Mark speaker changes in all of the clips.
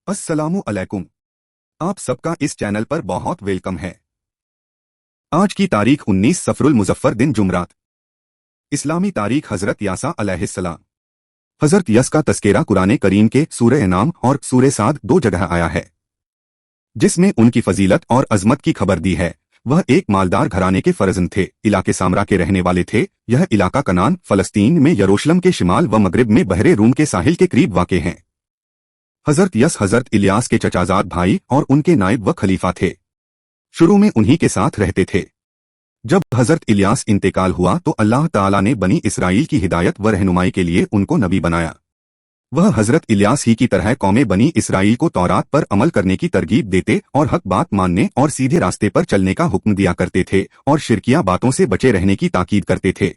Speaker 1: अस्सलामु अलैकुम। आप सबका इस चैनल पर बहुत वेलकम है। आज की तारीख 19 सफरुल मुजफ्फर दिन जुमरात। इस्लामी तारीख हजरत यासा अलैहिस्सलाम। हजरत यस का तस्करा कुरान करीम के सूरह नाम और सूरह साद दो जगह आया है, जिसमें उनकी फजीलत और अजमत की खबर दी है। वह एक मालदार घराने के फरजंद थे, इलाके सामरा के रहने वाले थे। यह इलाका कनान फलस्तीन में यरूशलेम के शिमाल व मगरिब में बहरे रूम के साहिल के करीब वाक़े हैं। हजरत यस हजरत इलियास के चचाजाद भाई और उनके नायब व खलीफा थे। शुरू में उन्हीं के साथ रहते थे। जब हजरत इलियास इंतकाल हुआ तो अल्लाह ताला ने बनी इसराइल की हिदायत व रहनुमाई के लिए उनको नबी बनाया। वह हजरत इलियास ही की तरह कौमे बनी इसराइल को तौरात पर अमल करने की तरगीब देते और हक बात मानने और सीधे रास्ते पर चलने का हुक्म दिया करते थे और शिरकिया बातों से बचे रहने की ताकीद करते थे।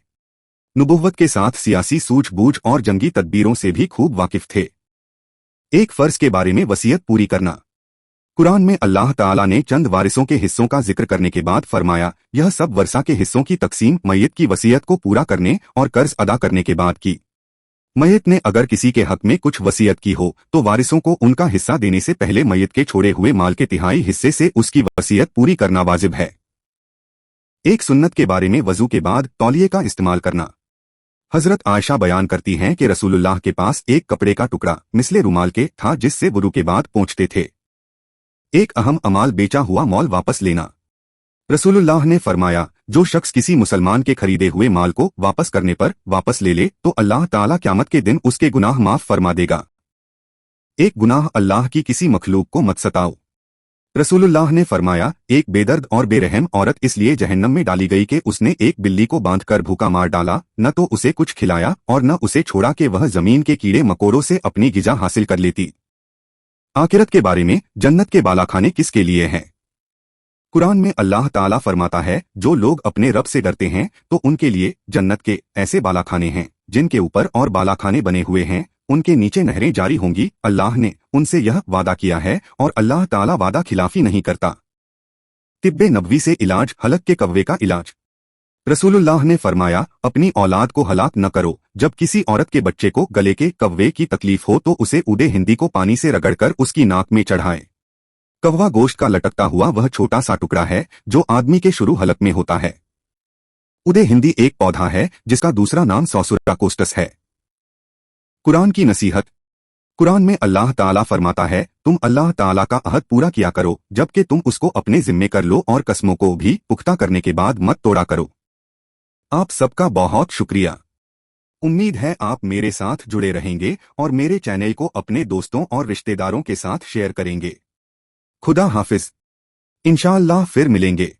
Speaker 1: नबुव्वत के साथ सियासी सूझबूझ और जंगी तदबीरों से भी खूब वाकिफ थे। एक फर्ज के बारे में वसीयत पूरी करना। कुरान में अल्लाह ताला ने चंद वारिसों के हिस्सों का जिक्र करने के बाद फरमाया, यह सब वर्षा के हिस्सों की तकसीम मय्यत की वसीयत को पूरा करने और कर्ज अदा करने के बाद की। मय्यत ने अगर किसी के हक में कुछ वसीयत की हो तो वारिसों को उनका हिस्सा देने से पहले मय्यत के छोड़े हुए माल के तिहाई हिस्से से उसकी वसीयत पूरी करना वाजिब है। एक सुन्नत के बारे में वजू के बाद तौलिए का इस्तेमाल करना। हजरत आयशा बयान करती हैं कि रसूलुल्लाह के पास एक कपड़े का टुकड़ा मिसले रुमाल के था जिससे वुरू के बाद पोंछते थे। एक अहम अमाल बेचा हुआ मॉल वापस लेना। रसूलुल्लाह ने फरमाया, जो शख्स किसी मुसलमान के खरीदे हुए माल को वापस करने पर वापस ले ले तो अल्लाह ताला क़यामत के दिन उसके गुनाह माफ फरमा देगा। एक गुनाह अल्लाह की किसी मखलूक को मत सताओ। रसूलुल्लाह ने फरमाया, एक बेदर्द और बेरहम औरत इसलिए जहन्नम में डाली गई कि उसने एक बिल्ली को बांधकर भूखा मार डाला, न तो उसे कुछ खिलाया और न उसे छोड़ा कि वह जमीन के कीड़े मकोड़ों से अपनी गिजा हासिल कर लेती। आखिरत के बारे में जन्नत के बालाखाने किसके लिए हैं? कुरान में अल्लाह ताला फरमाता है, जो लोग अपने रब से डरते हैं तो उनके लिए जन्नत के ऐसे बालाखाने हैं जिनके ऊपर और बालाखाने बने हुए हैं, उनके नीचे नहरें जारी होंगी। अल्लाह ने उनसे यह वादा किया है और अल्लाह ताला वादा खिलाफी नहीं करता। तिब्बे नबवी से इलाज, हलक के कव्वे का इलाज। रसूलुल्लाह ने फरमाया, अपनी औलाद को हलाक न करो। जब किसी औरत के बच्चे को गले के कव्वे की तकलीफ हो तो उसे उदे हिंदी को पानी से रगड़कर उसकी नाक में चढ़ाए। कव्वा गोश्त का लटकता हुआ वह छोटा सा टुकड़ा है जो आदमी के शुरू हलक में होता है। उदे हिंदी एक पौधा है जिसका दूसरा नाम सौसुरा कोस्टस है। कुरान की नसीहत। कुरान में अल्लाह ताला फरमाता है, तुम अल्लाह ताला का अहद पूरा किया करो जबकि तुम उसको अपने जिम्मे कर लो और कसमों को भी पुख्ता करने के बाद मत तोड़ा करो। आप सबका बहुत शुक्रिया। उम्मीद है आप मेरे साथ जुड़े रहेंगे और मेरे चैनल को अपने दोस्तों और रिश्तेदारों के साथ शेयर करेंगे। खुदा हाफिज। इंशाअल्लाह फिर मिलेंगे।